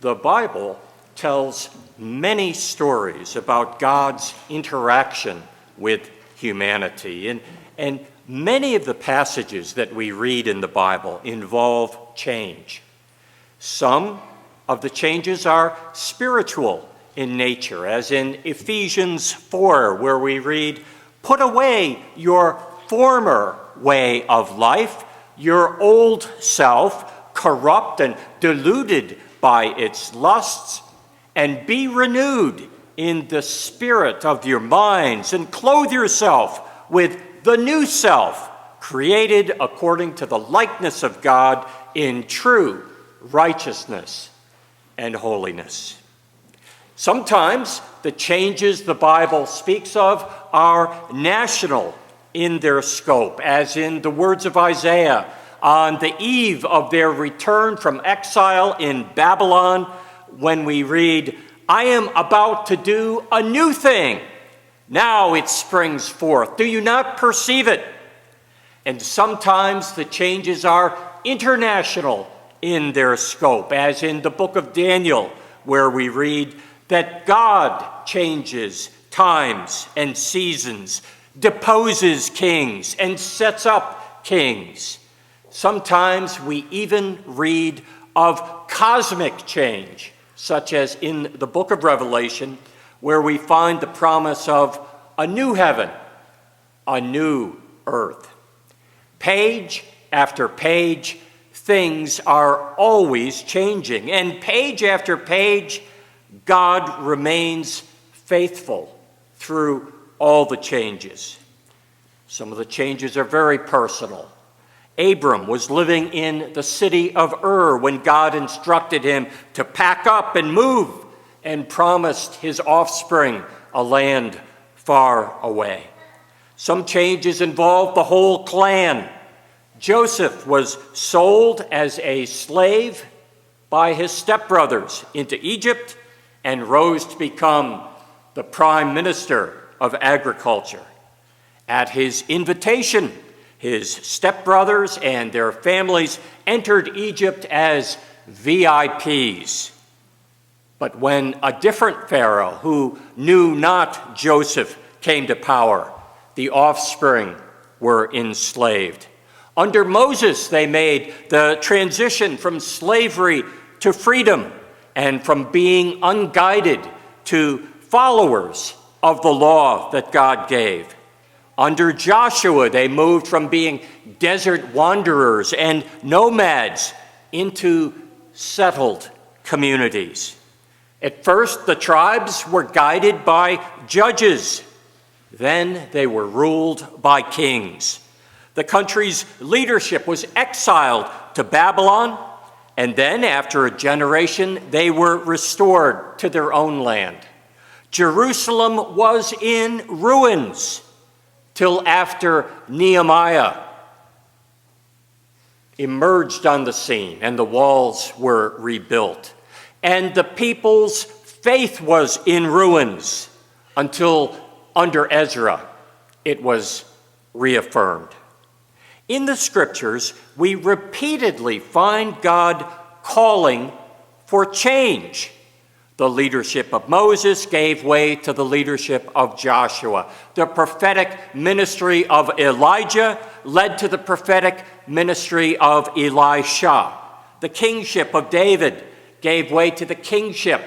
The Bible tells many stories about God's interaction with humanity, and many of the passages that we read in the Bible involve change. Some of the changes are spiritual in nature, as in Ephesians 4, where we read, "Put away your former way of life, your old self, corrupt and deluded by its lusts, and be renewed in the spirit of your minds, and clothe yourself with the new self, created according to the likeness of God in true righteousness and holiness." Sometimes the changes the Bible speaks of are national in their scope, as in the words of Isaiah on the eve of their return from exile in Babylon, when we read, "I am about to do a new thing. Now it springs forth. Do you not perceive it?" And sometimes the changes are international in their scope, as in the book of Daniel, where we read that God changes times and seasons, deposes kings, and sets up kings. Sometimes we even read of cosmic change, such as in the book of Revelation, where we find the promise of a new heaven, a new earth. Page after page, things are always changing, and page after page, God remains faithful through all the changes. Some of the changes are very personal. Abram was living in the city of Ur when God instructed him to pack up and move, and promised his offspring a land far away. Some changes involved the whole clan. Joseph was sold as a slave by his stepbrothers into Egypt and rose to become the prime minister of agriculture. At his invitation, his stepbrothers and their families entered Egypt as VIPs. But when a different Pharaoh, who knew not Joseph, came to power, the offspring were enslaved. Under Moses, they made the transition from slavery to freedom, and from being unguided to followers of the law that God gave. Under Joshua, they moved from being desert wanderers and nomads into settled communities. At first, the tribes were guided by judges. Then they were ruled by kings. The country's leadership was exiled to Babylon, and then after a generation, they were restored to their own land. Jerusalem was in ruins till after Nehemiah emerged on the scene and the walls were rebuilt. And the people's faith was in ruins until under Ezra it was reaffirmed. In the scriptures, we repeatedly find God calling for change. The leadership of Moses gave way to the leadership of Joshua. The prophetic ministry of Elijah led to the prophetic ministry of Elisha. The kingship of David gave way to the kingship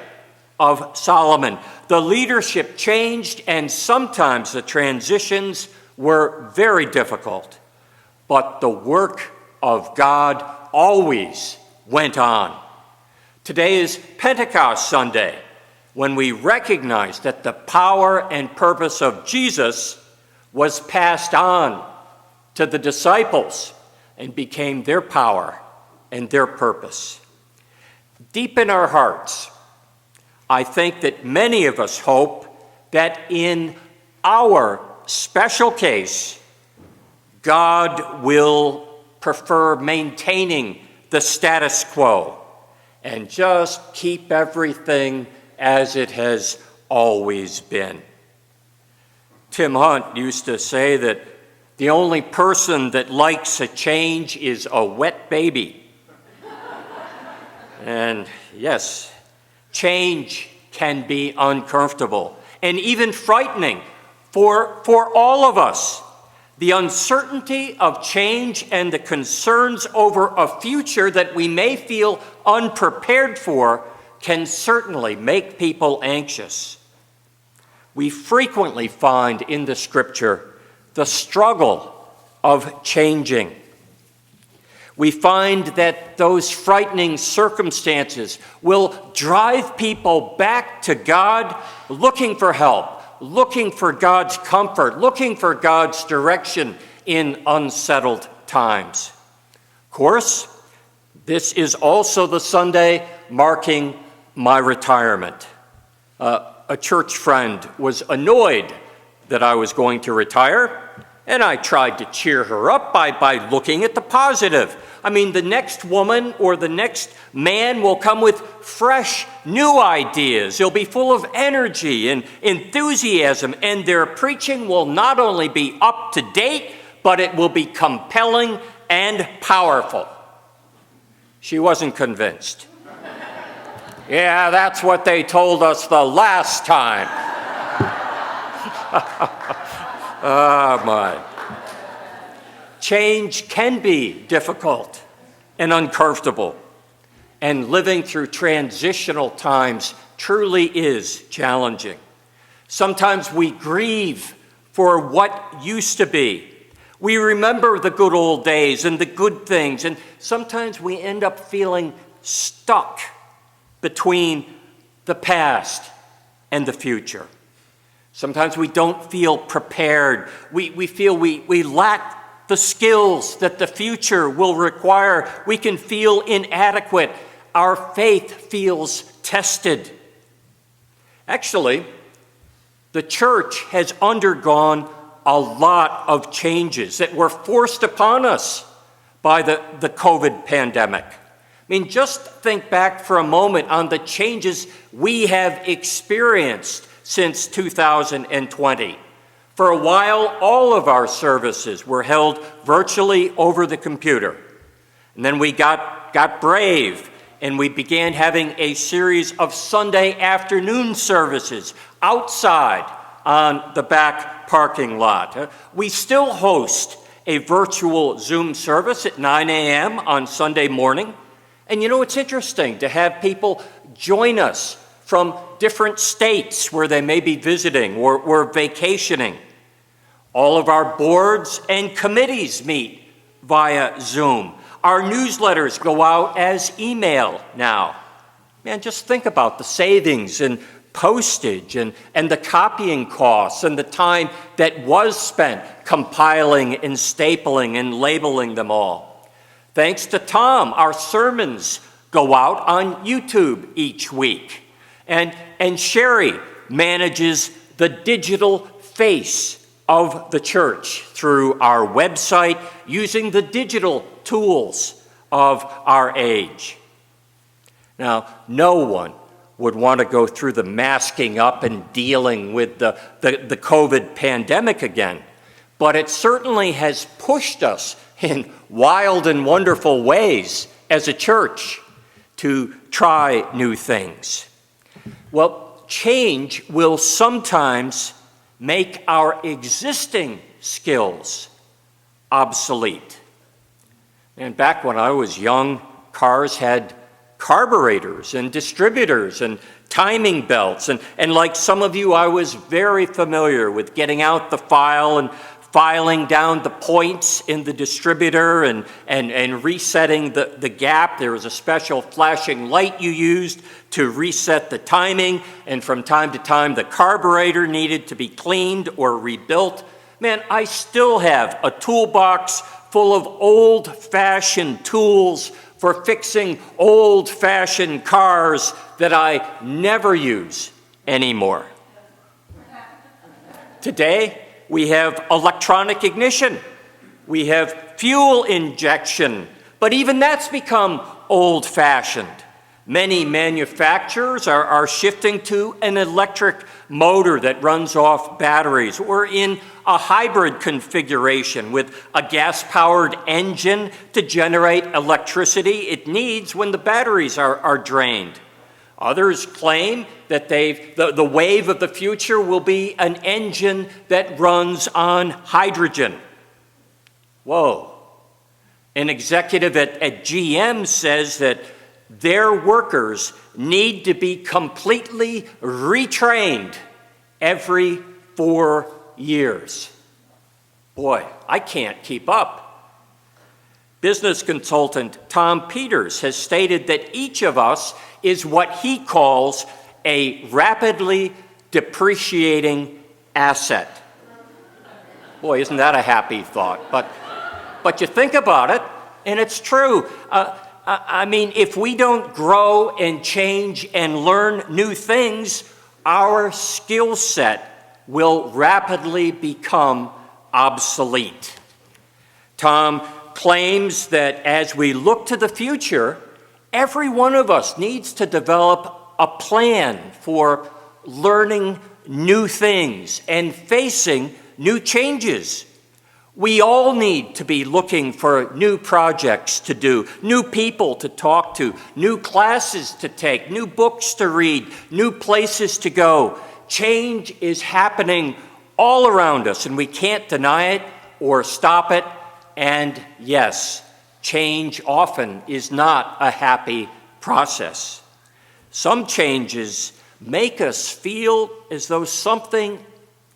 of Solomon. The leadership changed, and sometimes the transitions were very difficult. But the work of God always went on. Today is Pentecost Sunday, when we recognize that the power and purpose of Jesus was passed on to the disciples and became their power and their purpose. Deep in our hearts, I think that many of us hope that in our special case, God will prefer maintaining the status quo and just keep everything as it has always been. Tim Hunt used to say that the only person that likes a change is a wet baby. And yes, change can be uncomfortable and even frightening for all of us. The uncertainty of change and the concerns over a future that we may feel unprepared for can certainly make people anxious. We frequently find in the Scripture the struggle of changing. We find that those frightening circumstances will drive people back to God, looking for help, looking for God's comfort, looking for God's direction in unsettled times. Of course, this is also the Sunday marking my retirement. A church friend was annoyed that I was going to retire, and I tried to cheer her up by looking at the positive. I mean, the next woman or the next man will come with fresh, new ideas. They'll be full of energy and enthusiasm, and their preaching will not only be up to date, but it will be compelling and powerful. She wasn't convinced. Yeah, that's what they told us the last time. Oh, my. Change can be difficult and uncomfortable, and living through transitional times truly is challenging. Sometimes we grieve for what used to be. We remember the good old days and the good things, and sometimes we end up feeling stuck between the past and the future. Sometimes we don't feel prepared. We feel we lack the skills that the future will require. We can feel inadequate. Our faith feels tested. Actually, the church has undergone a lot of changes that were forced upon us by the COVID pandemic. I mean, just think back for a moment on the changes we have experienced since 2020. For a while, all of our services were held virtually over the computer. And then we got brave, and we began having a series of Sunday afternoon services outside on the back parking lot. We still host a virtual Zoom service at 9 a.m. on Sunday morning. And you know, it's interesting to have people join us from different states where they may be visiting or vacationing. All of our boards and committees meet via Zoom. Our newsletters go out as email now. Man, just think about the savings and postage and the copying costs and the time that was spent compiling and stapling and labeling them all. Thanks to Tom, our sermons go out on YouTube each week. And Sherry manages the digital face of the church through our website using the digital tools of our age. Now, no one would want to go through the masking up and dealing with the COVID pandemic again, but it certainly has pushed us in wild and wonderful ways as a church to try new things. Well, change will sometimes make our existing skills obsolete. And back when I was young, cars had carburetors and distributors and timing belts. And like some of you, I was very familiar with getting out the file and filing down the points in the distributor and resetting the gap. There was a special flashing light you used to reset the timing, and from time to time the carburetor needed to be cleaned or rebuilt. Man, I still have a toolbox full of old-fashioned tools for fixing old-fashioned cars that I never use anymore. Today, we have electronic ignition. We have fuel injection, but even that's become old-fashioned. Many manufacturers are shifting to an electric motor that runs off batteries, or in a hybrid configuration with a gas-powered engine to generate electricity it needs when the batteries are drained. Others claim that the wave of the future will be an engine that runs on hydrogen. Whoa. An executive at GM says that their workers need to be completely retrained every 4 years. Boy, I can't keep up. Business consultant Tom Peters has stated that each of us is what he calls a rapidly depreciating asset. Boy, isn't that a happy thought? But you think about it, and it's true. I mean, if we don't grow and change and learn new things, our skill set will rapidly become obsolete. Tom claims that as we look to the future, every one of us needs to develop a plan for learning new things and facing new changes. We all need to be looking for new projects to do, new people to talk to, new classes to take, new books to read, new places to go. Change is happening all around us, and we can't deny it or stop it. And yes, change often is not a happy process. Some changes make us feel as though something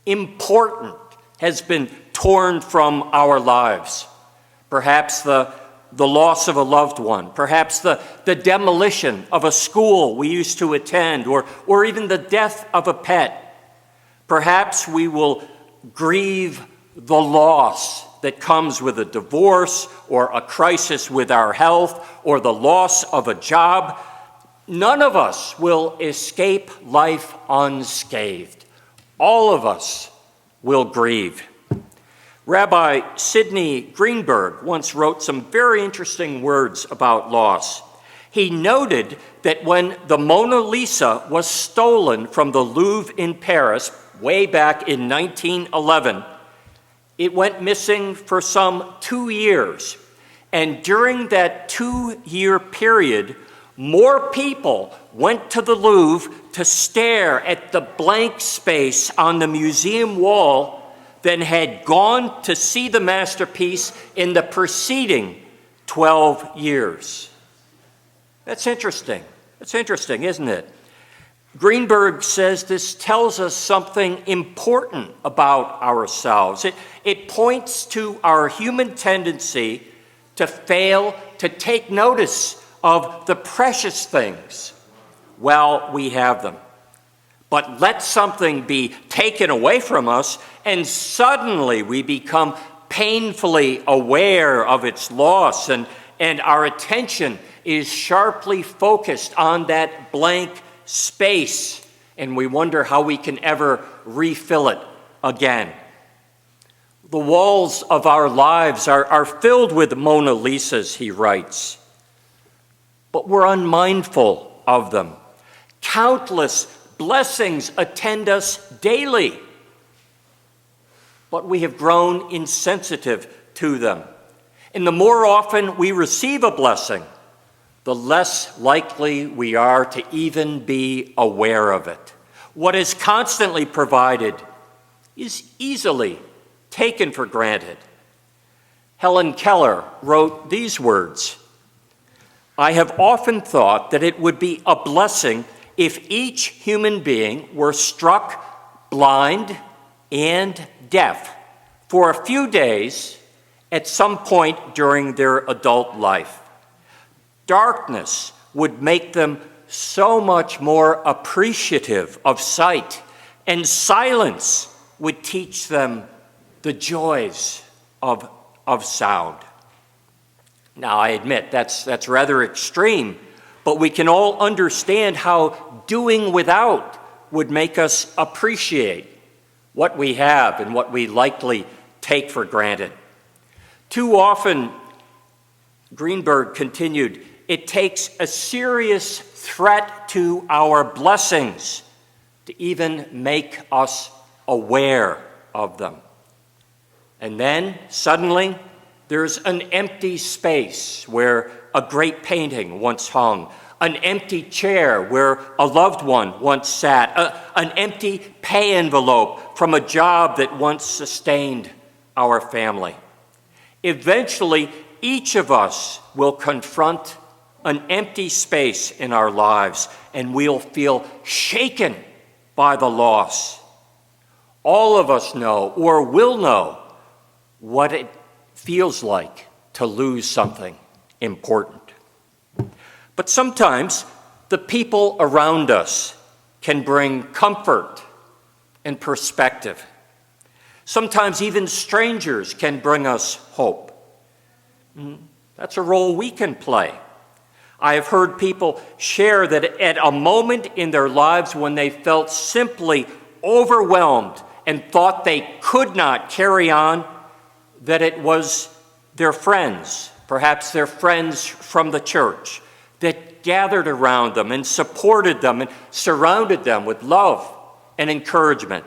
important has been torn from our lives. Perhaps the loss of a loved one, perhaps the demolition of a school we used to attend, or even the death of a pet. Perhaps we will grieve the loss that comes with a divorce or a crisis with our health or the loss of a job. None of us will escape life unscathed. All of us will grieve. Rabbi Sidney Greenberg once wrote some very interesting words about loss. He noted that when the Mona Lisa was stolen from the Louvre in Paris way back in 1911, it went missing for some 2 years. And during that 2-year period, more people went to the Louvre to stare at the blank space on the museum wall than had gone to see the masterpiece in the preceding 12 years. That's interesting. That's interesting, isn't it? Greenberg says this tells us something important about ourselves. It points to our human tendency to fail to take notice of the precious things while we have them. But let something be taken away from us, and suddenly we become painfully aware of its loss, and our attention is sharply focused on that blank space, and we wonder how we can ever refill it again. The walls of our lives are filled with Mona Lisas, he writes, but we're unmindful of them. Countless blessings attend us daily, but we have grown insensitive to them. And the more often we receive a blessing, the less likely we are to even be aware of it. What is constantly provided is easily taken for granted. Helen Keller wrote these words, "I have often thought that it would be a blessing if each human being were struck blind and deaf for a few days at some point during their adult life. Darkness would make them so much more appreciative of sight, and silence would teach them the joys of sound." Now, I admit that's rather extreme, but we can all understand how doing without would make us appreciate what we have and what we likely take for granted. Too often, Greenberg continued, it takes a serious threat to our blessings to even make us aware of them. And then, suddenly, there's an empty space where a great painting once hung, an empty chair where a loved one once sat, an empty pay envelope from a job that once sustained our family. Eventually, each of us will confront an empty space in our lives, and we'll feel shaken by the loss. All of us know or will know what it feels like to lose something important. But sometimes the people around us can bring comfort and perspective. Sometimes even strangers can bring us hope. That's a role we can play. I have heard people share that at a moment in their lives when they felt simply overwhelmed and thought they could not carry on, that it was their friends, perhaps their friends from the church, that gathered around them and supported them and surrounded them with love and encouragement.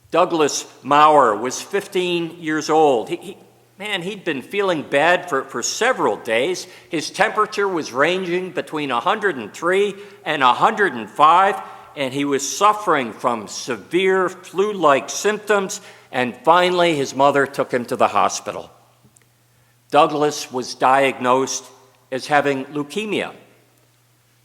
Douglas Maurer was 15 years old. He'd been feeling bad for several days. His temperature was ranging between 103 and 105, and he was suffering from severe flu-like symptoms, and finally his mother took him to the hospital. Douglas was diagnosed as having leukemia.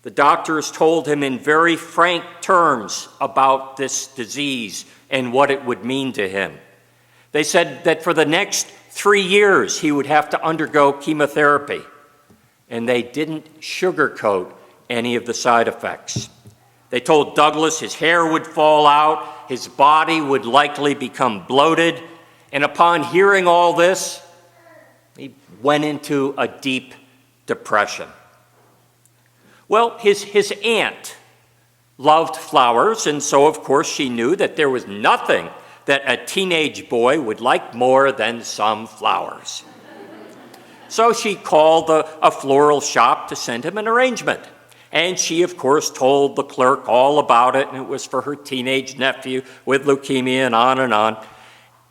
The doctors told him in very frank terms about this disease and what it would mean to him. They said that for the next 3 years he would have to undergo chemotherapy, and they didn't sugarcoat any of the side effects. They told Douglas his hair would fall out, his body would likely become bloated, and upon hearing all this, he went into a deep depression. Well, his aunt loved flowers, and so of course she knew that there was nothing that a teenage boy would like more than some flowers. So she called a floral shop to send him an arrangement. And she, of course, told the clerk all about it, and it was for her teenage nephew with leukemia and on and on.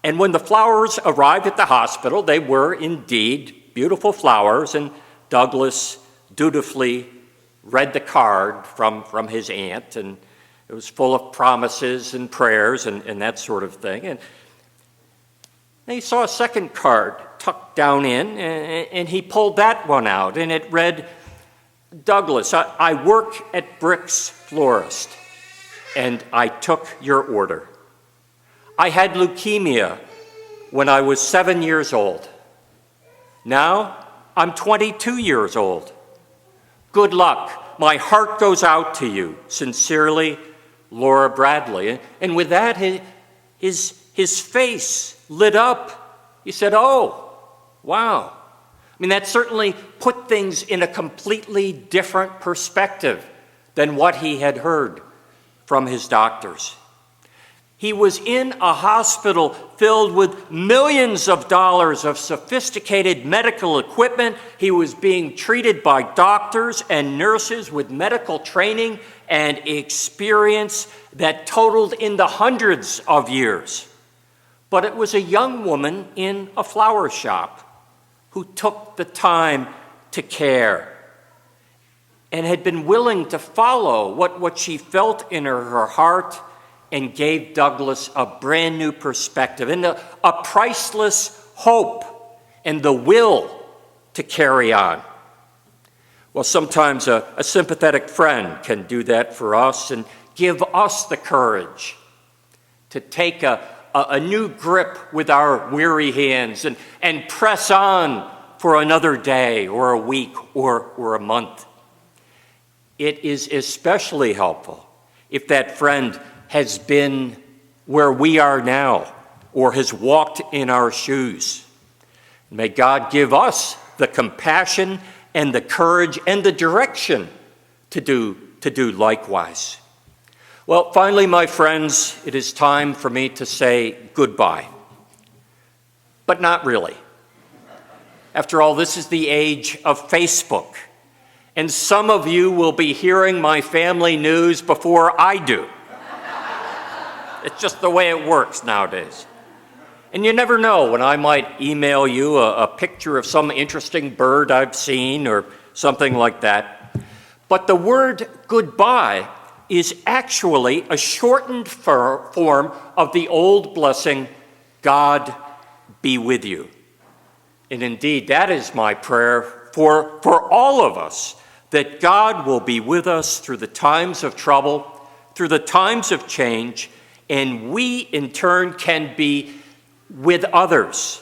And when the flowers arrived at the hospital, they were indeed beautiful flowers, and Douglas dutifully read the card from his aunt, and it was full of promises and prayers and that sort of thing. And he saw a second card tucked down in, and he pulled that one out, and it read, "Douglas, I work at Brick's Florist, and I took your order. I had leukemia when I was 7 years old. Now I'm 22 years old. Good luck. My heart goes out to you. Sincerely, Laura Bradley." And with that, his face lit up. He said, "Oh, wow." I mean, that certainly put things in a completely different perspective than what he had heard from his doctors. He was in a hospital filled with millions of dollars of sophisticated medical equipment. He was being treated by doctors and nurses with medical training and experience that totaled in the hundreds of years. But it was a young woman in a flower shop who took the time to care and had been willing to follow what she felt in her heart, and gave Douglas a brand new perspective and a priceless hope and the will to carry on. Well, sometimes a sympathetic friend can do that for us and give us the courage to take a new grip with our weary hands and press on for another day or a week or a month. It is especially helpful if that friend has been where we are now or has walked in our shoes. May God give us the compassion and the courage and the direction to do likewise. Well, finally, my friends, it is time for me to say goodbye. But not really. After all, this is the age of Facebook, and some of you will be hearing my family news before I do. It's just the way it works nowadays. And you never know when I might email you a picture of some interesting bird I've seen or something like that. But the word goodbye is actually a shortened form of the old blessing, God be with you. And indeed, that is my prayer for all of us, that God will be with us through the times of trouble, through the times of change, and we in turn can be with others.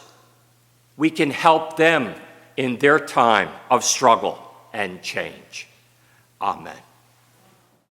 We can help them in their time of struggle and change. Amen.